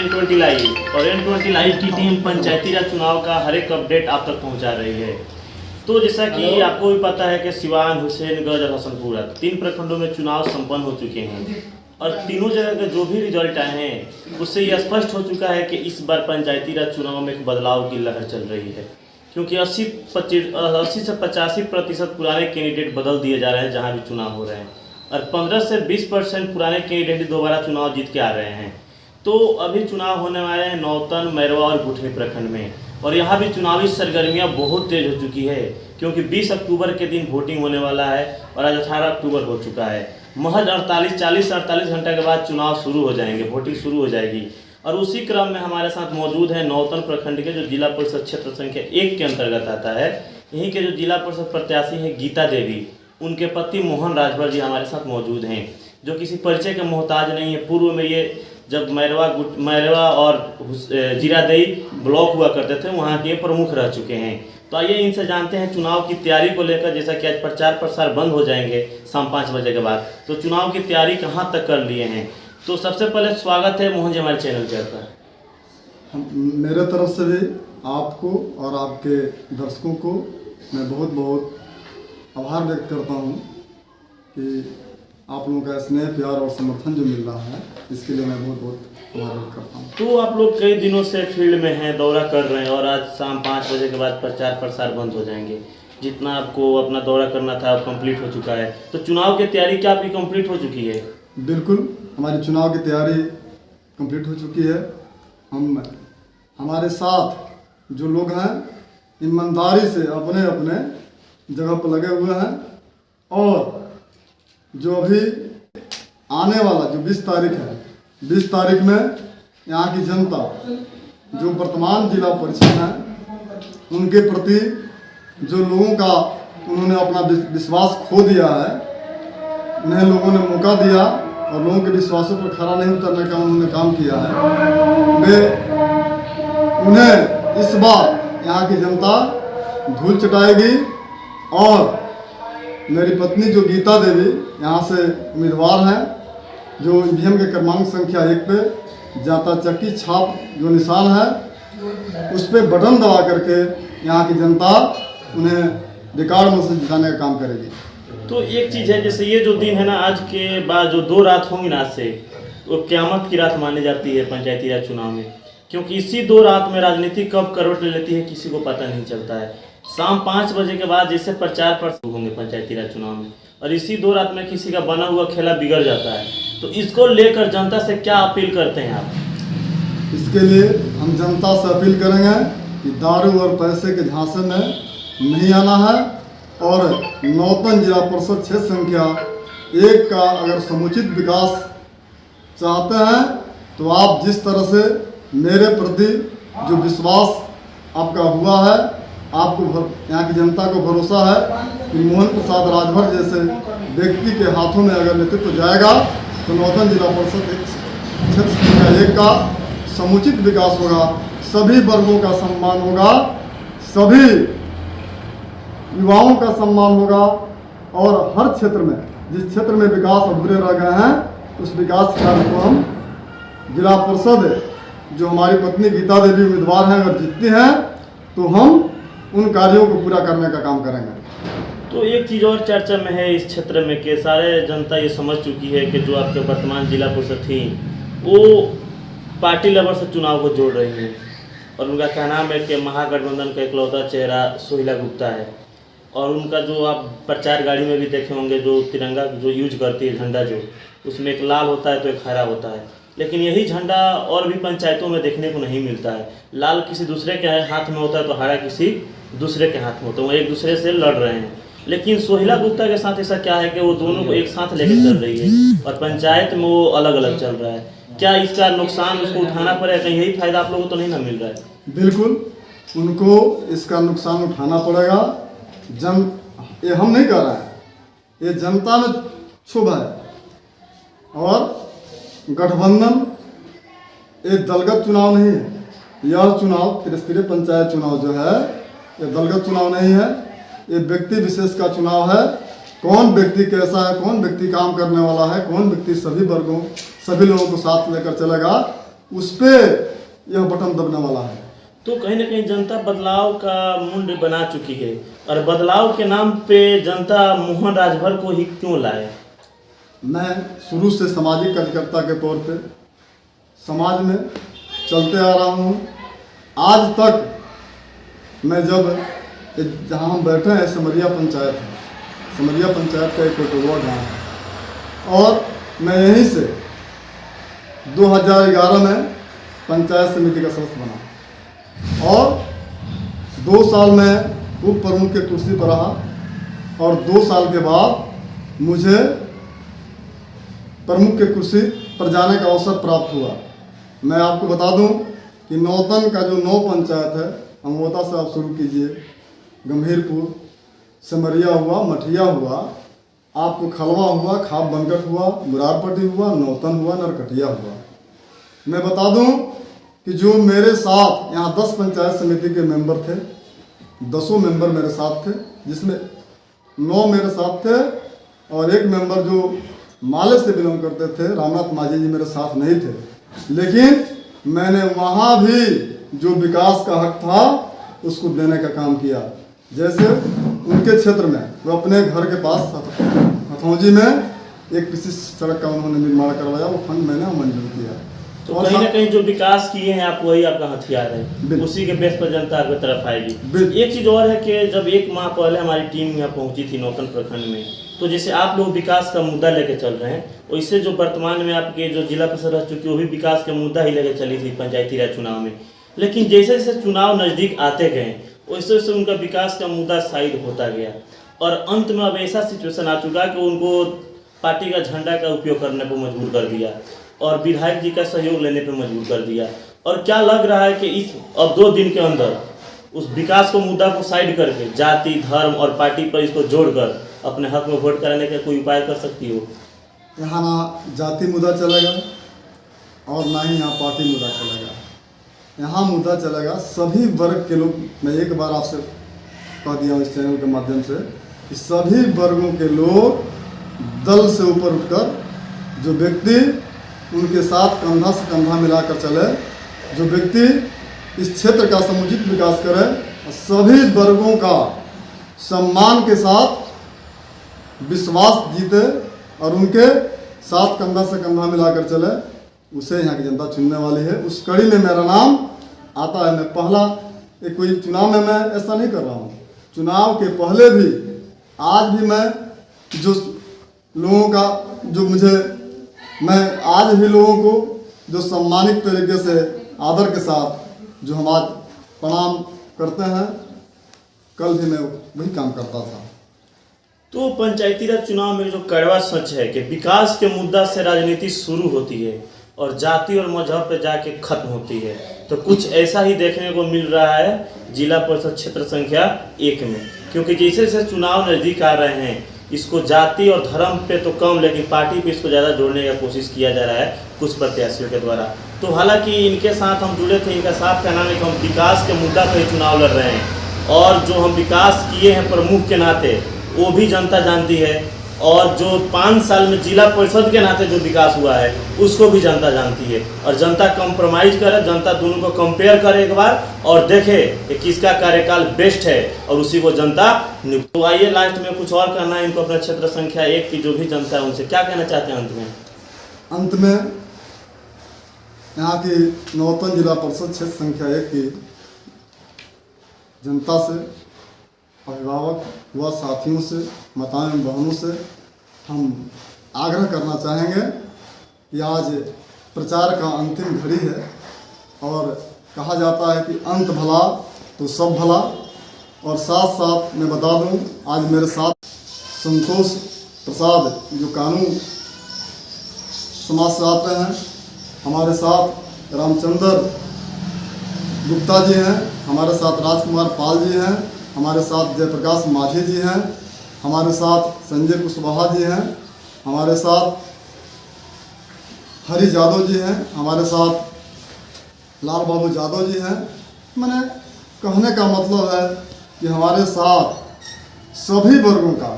N20 live और N20 live की team पंचायती राज चुनाव का हर एक अपडेट आप तक पहुंचा रही है। तो जैसा कि आपको भी पता है कि सिवान, हुसैनगंज और हसनपुरा 3 प्रखंडों में चुनाव संपन्न हो चुके हैं और तीनों जगह के जो भी रिजल्ट आए हैं उससे यह स्पष्ट हो चुका है कि इस बार पंचायती राज चुनाव में एक बदलाव की लहर चल रही है, क्योंकि 80 से 85% पुराने कैंडिडेट बदल दिए जा रहे हैं जहां भी चुनाव हो रहे हैं और 15 से 20% पुराने कैंडिडेट दोबारा चुनाव जीत के आ रहे हैं। तो अभी चुनाव होने वाले हैं नौतन, मैरवा और गुठनी प्रखंड में और यहाँ भी चुनावी सरगर्मियाँ बहुत तेज हो चुकी है, क्योंकि 20 अक्टूबर के दिन वोटिंग होने वाला है और आज 18 अक्टूबर हो चुका है। महज 48 घंटे के बाद चुनाव शुरू हो जाएंगे, वोटिंग शुरू हो जाएगी। और उसी क्रम में हमारे साथ मौजूद है नौतन प्रखंड के जो जिला परिषद क्षेत्र संख्या 1 के अंतर्गत आता है। यहीं के जो जिला परिषद प्रत्याशी हैं गीता देवी, उनके पति मोहन राजभर जी हमारे साथ मौजूद हैं, जो किसी परिचय के मोहताज नहीं है। पूर्व में ये जब मैरवा और जीरादेई ब्लॉक हुआ करते थे वहाँ के प्रमुख रह चुके हैं। तो आइए इनसे जानते हैं चुनाव की तैयारी को लेकर। जैसा कि आज प्रचार प्रसार बंद हो जाएंगे शाम 5 बजे के बाद, तो चुनाव की तैयारी कहाँ तक कर लिए हैं। तो सबसे पहले स्वागत है मोहन जी हमारे चैनल पर। मेरे तरफ से भी आपको और आपके दर्शकों को मैं बहुत बहुत आभार व्यक्त करता हूँ कि आप लोगों का स्नेह, प्यार और समर्थन जो मिल रहा है, इसके लिए मैं बहुत बहुत आभार व्यक्त करता हूँ। तो आप लोग कई दिनों से फील्ड में हैं, दौरा कर रहे हैं और आज शाम 5 बजे के बाद प्रचार प्रसार बंद हो जाएंगे। जितना आपको अपना दौरा करना था कंप्लीट हो चुका है, तो चुनाव की तैयारी क्या आपकी कंप्लीट हो चुकी है? बिल्कुल, हमारी चुनाव की तैयारी कंप्लीट हो चुकी है। हमारे साथ जो लोग हैं ईमानदारी से अपने अपने जगह पर लगे हुए हैं और जो अभी आने वाला जो 20 तारीख है, 20 तारीख में यहाँ की जनता जो वर्तमान जिला परिषद है उनके प्रति जो लोगों का उन्होंने अपना विश्वास खो दिया है, उन्हें लोगों ने मौका दिया और लोगों के विश्वासों पर खरा नहीं उतरने का उन्होंने काम किया है। वे उन्हें इस बार यहाँ की जनता धूल चटाएगी और मेरी पत्नी जो गीता देवी यहाँ से उम्मीदवार हैं, जो ईवीएम के क्रमांक संख्या 1 पे जाता चक्की छाप जो निशान है उस पर बटन दबा करके यहाँ की जनता उन्हें रिकॉर्ड में से जिताने का काम करेगी। तो एक चीज़ है, जैसे ये जो दिन है ना, आज के बाद जो 2 रात होंगी ना आज से, वो क़यामत की रात मानी जाती है पंचायती राज चुनाव में, क्योंकि इसी 2 रात में राजनीति कब करवट ले लेती है किसी को पता नहीं चलता है। शाम 5 बजे के बाद जैसे प्रचार प्रसार होंगे पंचायती राज चुनाव में और इसी 2 रात में किसी का बना हुआ खेला बिगड़ जाता है, तो इसको लेकर जनता से क्या अपील करते हैं आप? इसके लिए हम जनता से अपील करेंगे कि दारू और पैसे के झांसे में नहीं आना है और नौतन जिला परिषद क्षेत्र संख्या 1 का अगर समुचित विकास चाहते हैं तो आप जिस तरह से मेरे प्रति जो विश्वास आपका हुआ है, आपको यहाँ की जनता को भरोसा है कि मोहन प्रसाद राजभर जैसे व्यक्ति के हाथों में अगर नेतृत्व जाएगा तो नौतन जिला परिषद क्षेत्र संख्या 1 का समुचित विकास होगा, सभी वर्गों का सम्मान होगा, सभी युवाओं का सम्मान होगा और हर क्षेत्र में जिस क्षेत्र में विकास अधूरे रह गए हैं उस विकास कार्य को हम जिला परिषद जो हमारी पत्नी गीता देवी उम्मीदवार हैं अगर जीतती हैं तो हम उन कार्यों को पूरा करने का काम करेंगे। तो एक चीज़ और चर्चा में है इस क्षेत्र में कि सारे जनता ये समझ चुकी है कि जो आपके वर्तमान जिला परिषद थी वो पार्टी लेवल से चुनाव को जोड़ रही हैं और उनका कहना है कि महागठबंधन का इकलौता चेहरा सोहिला गुप्ता है और उनका जो आप प्रचार गाड़ी में भी देखे होंगे जो तिरंगा जो यूज करती है झंडा, जो उसमें एक लाल होता है तो एक हरा होता है, लेकिन यही झंडा और भी पंचायतों में देखने को नहीं मिलता है। लाल किसी दूसरे के हाथ में होता है तो हरा किसी दूसरे के हाथ में होता है, वो एक दूसरे से लड़ रहे हैं। लेकिन सोहिला गुप्ता के साथ ऐसा क्या है कि वो दोनों को एक साथ लेकर चल रही है और पंचायत में वो अलग अलग चल रहा है। क्या इसका नुकसान उसको उठाना पड़ेगा? कहीं यही फायदा आप लोगों को तो नहीं ना मिल रहा है? बिल्कुल, उनको इसका नुकसान उठाना पड़ेगा। ये हम नहीं कर रहे हैं, ये जनता में क्षुभ है और गठबंधन ये दलगत चुनाव नहीं है। यह चुनाव त्रिस्तरीय पंचायत चुनाव जो है ये दलगत चुनाव नहीं है, ये व्यक्ति विशेष का चुनाव है। कौन व्यक्ति कैसा है, कौन व्यक्ति काम करने वाला है, कौन व्यक्ति सभी वर्गों सभी लोगों को साथ लेकर चलेगा, उस पर यह बटन दबने वाला है। तो कहीं ना कहीं जनता बदलाव का मुंड बना चुकी है, और बदलाव के नाम पे जनता मोहन राजभर को ही क्यों लाए? मैं शुरू से सामाजिक कार्यकर्ता के तौर पे समाज में चलते आ रहा हूँ। आज तक मैं जहाँ हम बैठे हैं सिमरिया पंचायत है, सिमरिया पंचायत का एक कोटोवा गाँव है, और मैं यहीं से 2011 में पंचायत समिति का सदस्य बना, और 2 साल में उप प्रमुख के कुर्सी पर रहा, और 2 साल के बाद मुझे प्रमुख के कुर्सी पर जाने का अवसर प्राप्त हुआ। मैं आपको बता दूं कि नौतन का जो 9 पंचायत है, अमोता से आप शुरू कीजिए, गंभीरपुर, सिमरिया हुआ, मठिया हुआ, आपको खलवा हुआ, खाप बनकट हुआ, मुरारपट्टी हुआ, नौतन हुआ, नरकटिया हुआ। मैं बता दूं कि जो मेरे साथ यहाँ 10 पंचायत समिति के मेंबर थे, 10 मेंबर मेरे साथ थे, जिसमें 9 मेरे साथ थे, और एक मेंबर जो माले से बिलोंग करते थे, रामनाथ माझी जी, मेरे साथ नहीं थे। लेकिन मैंने वहाँ भी जो विकास का हक था उसको देने का काम किया। जैसे उनके क्षेत्र में वो अपने घर के पास हथौजी में एक किसी सड़क का उन्होंने निर्माण करवाया, वो फंड मैंने मंजूर किया। तो कहीं ना कहीं जो विकास किए हैं आप, वही आपका हथियार है, उसी के बेस पर जनता आपकी तरफ आएगी। एक चीज़ और है कि जब 1 माह पहले हमारी टीम यहाँ पहुँची थी नौतन प्रखंड में, तो जैसे आप लोग विकास का मुद्दा लेके चल रहे हैं, वैसे जो वर्तमान में आपके जो जिला परिषद रह चुकी है वो भी विकास का मुद्दा ही लेके चली थी पंचायती राज चुनाव में। लेकिन जैसे जैसे चुनाव नज़दीक आते गए वैसे वैसे उनका विकास का मुद्दा साइड होता गया, और अंत में अब ऐसा सिचुएशन आ चुका कि उनको पार्टी का झंडा का उपयोग करने पर मजबूर कर दिया, और विधायक जी का सहयोग लेने पर मजबूर कर दिया। और क्या लग रहा है कि इस अब 2 दिन के अंदर उस विकास को मुद्दा को साइड करके जाति, धर्म और पार्टी पर इसको जोड़कर अपने हक में वोट कराने का कोई उपाय कर सकती हो? यहाँ ना जाति मुद्दा चलेगा और ना ही यहाँ पार्टी मुद्दा चलेगा। यहाँ मुद्दा चलेगा सभी वर्ग के लोग। मैं एक बार आपसे कह दिया हूँ इस चैनल के माध्यम से कि सभी वर्गों के लोग दल से ऊपर उठकर, जो व्यक्ति उनके साथ कंधा से कंधा मिलाकर चले, जो व्यक्ति इस क्षेत्र का समुचित विकास करे, सभी वर्गों का सम्मान के साथ विश्वास जीते और उनके साथ कंधा से कंधा मिलाकर चले, उसे यहाँ की जनता चुनने वाली है। उस कड़ी में मेरा नाम आता है। मैं पहला एक कोई चुनाव में मैं ऐसा नहीं कर रहा हूँ। चुनाव के पहले भी, आज भी मैं जो लोगों का जो मुझे मैं आज भी लोगों को जो सम्मानित तरीके से आदर के साथ जो हम आज प्रणाम करते हैं, कल भी मैं वही काम करता था। तो पंचायती राज चुनाव में जो कड़वा सच है कि विकास के मुद्दा से राजनीति शुरू होती है और जाति और मजहब पे जाके खत्म होती है, तो कुछ ऐसा ही देखने को मिल रहा है जिला परिषद क्षेत्र संख्या 1 में। क्योंकि जैसे जैसे चुनाव नज़दीक आ रहे हैं, इसको जाति और धर्म पे तो कम, लेकिन पार्टी पे इसको ज़्यादा जोड़ने का कोशिश किया जा रहा है कुछ प्रत्याशियों के द्वारा। तो हालांकि इनके साथ हम जुड़े थे, इनका साफ कहना है कि हम विकास के मुद्दा पर ही चुनाव लड़ रहे हैं, और जो हम विकास किए हैं प्रमुख के नाते वो भी जनता जानती है, और जो 5 साल में जिला परिषद के नाते जो विकास हुआ है उसको भी जनता जानती है। और जनता कंप्रोमाइज़ करे, जनता दोनों को कंपेयर करे एक बार और देखे कि किसका कार्यकाल बेस्ट है, और उसी को जनता नियुक्त। तो आइए लास्ट में कुछ और कहना है इनको अपना क्षेत्र संख्या 1 की जो भी जनता है उनसे क्या कहना चाहते हैं अंत में यहाँ की नौतन जिला परिषद क्षेत्र संख्या 1 की जनता से, अभिभावक व साथियों से, माताओं एवं बहनों से हम आग्रह करना चाहेंगे कि आज प्रचार का अंतिम घड़ी है, और कहा जाता है कि अंत भला तो सब भला। और साथ साथ मैं बता दूं, आज मेरे साथ संतोष प्रसाद जो कानून समाज से आते हैं, हमारे साथ रामचंद्र गुप्ता जी हैं, हमारे साथ राजकुमार पाल जी हैं, हमारे साथ जयप्रकाश माझी जी हैं, हमारे साथ संजय कुशवाहा जी हैं, हमारे साथ हरि यादव जी हैं, हमारे साथ लाल बाबू यादव जी हैं। मैंने कहने का मतलब है कि हमारे साथ सभी वर्गों का,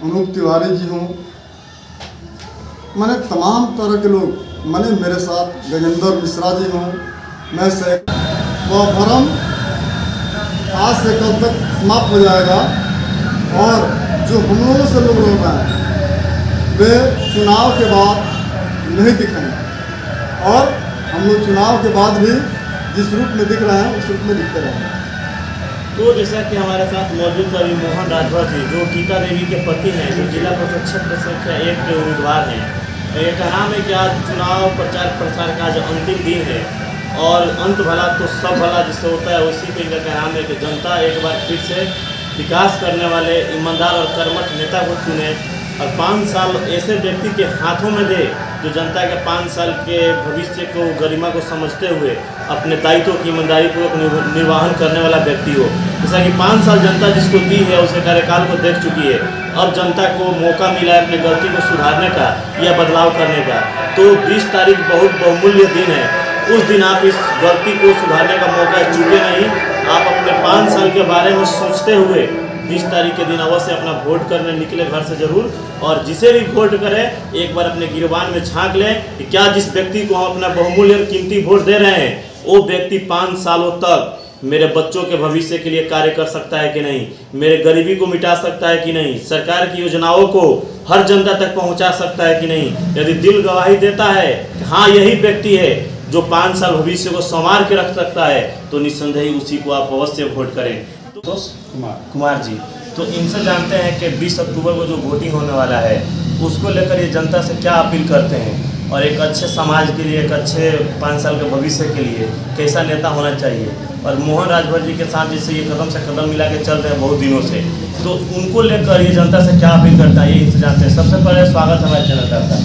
अनूप तिवारी जी हों, मैंने तमाम तरह के लोग मैंने मेरे साथ गजेंद्र मिश्रा जी हूँ। मैं से वह भरम आज से कल तक समाप्त हो जाएगा और जो हम लोगों से लोग रोक रहे हैं वे चुनाव के बाद नहीं दिखेंगे और हम लोग चुनाव के बाद भी जिस रूप में दिख रहे हैं उस रूप में दिखते रहेंगे। तो जैसा कि हमारे साथ मौजूद अभी मोहन राजभर जी जो गीता देवी के पति हैं, जो जिला परिषद क्षेत्र संख्या 1 के उम्मीदवार हैं। ये कहना है कि आज चुनाव प्रचार प्रसार का जो अंतिम दिन है और अंत भला तो सब भला जिससे होता है, उसी पे इनका कहना है कि जनता एक बार फिर से विकास करने वाले ईमानदार और कर्मठ नेता को चुने और 5 साल ऐसे व्यक्ति के हाथों में दे जो जनता के 5 साल के भविष्य को गरिमा को समझते हुए अपने दायित्व की ईमानदारी पूर्वक निर्वहन करने वाला व्यक्ति हो। जैसा कि 5 साल जनता जिसको दी है उसके कार्यकाल को देख चुकी है। अब जनता को मौका मिला है अपनी गलती को सुधारने का या बदलाव करने का। तो 20 तारीख बहुत बहुमूल्य दिन है। उस दिन आप इस गलती को सुधारने का मौका चूके नहीं। आप अपने 5 साल के बारे में सोचते हुए 20 तारीख के दिन अवश्य अपना वोट करने निकले घर से जरूर। और जिसे भी वोट करें एक बार अपने गिरबान में झांक लें कि क्या जिस व्यक्ति को हम अपना बहुमूल्य और कीमती वोट दे रहे हैं वो व्यक्ति 5 सालों तक मेरे बच्चों के भविष्य के लिए कार्य कर सकता है कि नहीं, मेरे गरीबी को मिटा सकता है कि नहीं, सरकार की योजनाओं को हर जनता तक पहुंचा सकता है कि नहीं। यदि दिल गवाही देता है कि हाँ यही व्यक्ति है जो 5 साल भविष्य को संवार के रख सकता है तो निस्संदेह उसी को आप अवश्य वोट करें। तो कुमार जी, तो इनसे जानते हैं कि 20 अक्टूबर को जो वोटिंग होने वाला है उसको लेकर ये जनता से क्या अपील करते हैं और एक अच्छे समाज के लिए, एक अच्छे 5 साल के भविष्य के लिए कैसा नेता होना चाहिए। और मोहन राजभर जी के साथ जिससे ये कदम से कदम मिला के चल रहे हैं बहुत दिनों से, तो उनको लेकर ये जनता से क्या अपील करता है ये इनसे जानते हैं। सबसे पहले स्वागत हमारे चैनल का आपका।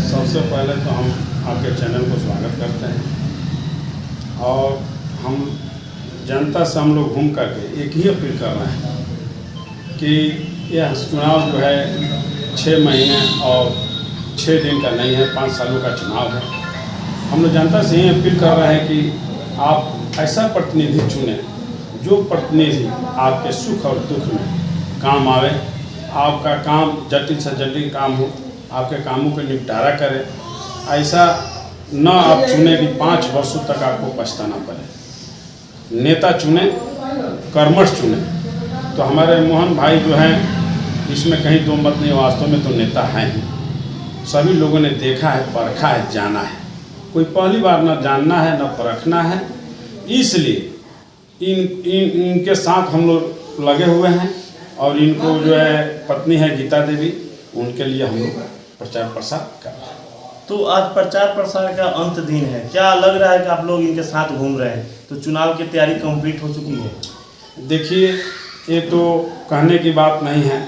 सबसे पहले तो हम आपके चैनल को स्वागत करते हैं और हम जनता से हम लोग घूम करके एक ही अपील कर रहे हैं कि यह चुनाव जो है 6 महीने और 6 दिन का नहीं है, 5 सालों का चुनाव है। हम लोग जनता से यही अपील कर रहे हैं कि आप ऐसा प्रतिनिधि चुनें जो प्रतिनिधि आपके सुख और दुख में काम आवे, आपका काम जटिल से जटिल काम हो, आपके कामों को निपटारा करे। ऐसा न आप चुने कि 5 वर्षों तक आपको पछताना पड़े। नेता चुने, कर्मठ चुने। तो हमारे मोहन भाई जो हैं इसमें कहीं दो मत नहीं, वास्तव में तो नेता हैं ही। सभी लोगों ने देखा है, परखा है, जाना है। कोई पहली बार न जानना है न परखना है। इसलिए इनके साथ हम लोग लगे हुए हैं और इनको जो है पत्नी है गीता देवी, उनके लिए हम लोग प्रचार प्रसार कर रहे हैं। तो आज प्रचार प्रसार का अंत दिन है, क्या लग रहा है कि आप लोग इनके साथ घूम रहे हैं तो चुनाव की तैयारी कंप्लीट हो चुकी है? देखिए, ये तो कहने की बात नहीं है,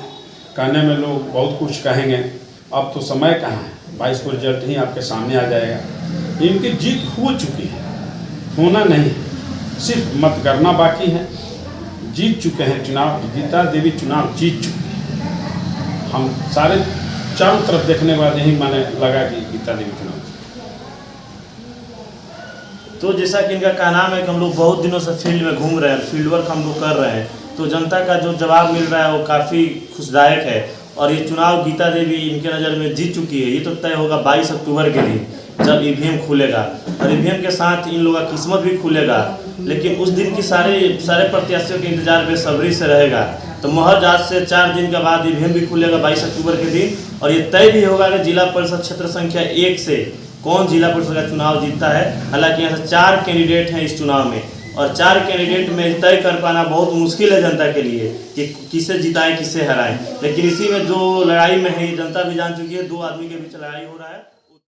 कहने में लोग बहुत कुछ कहेंगे। अब तो समय कहाँ है, 22 को रिजल्ट ही आपके सामने आ जाएगा। इनकी जीत हो चुकी है, होना नहीं, सिर्फ मतगणना बाकी है। जीत चुके हैं चुनाव, गीता देवी चुनाव जीत चुकी है। हम सारे चारों तरफ देखने वाले ही माने लगा कि गीता देवी चुनाव। तो जैसा कि इनका कहना है कि हम लोग बहुत दिनों से फील्ड में घूम रहे हैं, फील्ड वर्क हम लोग कर रहे हैं, तो जनता का जो जवाब मिल रहा है वो काफ़ी खुशदायक है। और ये चुनाव गीता देवी इनके नज़र में जीत चुकी है। ये तो तय होगा 22 अक्टूबर के दिन जब ईवीएम खुलेगा और ईवीएम के साथ इन लोगों का किस्मत भी खुलेगा। लेकिन उस दिन की सारे प्रत्याशियों के इंतजार बेसब्री से रहेगा। तो महज आज से 4 दिन के बाद ईवीएम भी खुलेगा 22 अक्टूबर के दिन और ये तय भी होगा कि जिला परिषद क्षेत्र संख्या 1 से कौन जिला परिषद का चुनाव जीतता है। हालांकि यहाँ से 4 कैंडिडेट हैं इस चुनाव में और 4 कैंडिडेट में तय कर पाना बहुत मुश्किल है जनता के लिए कि किसे जिताएं किसे हराएं। लेकिन इसी में जो लड़ाई में है जनता भी जान चुकी है, 2 आदमी के बीच लड़ाई हो रहा है।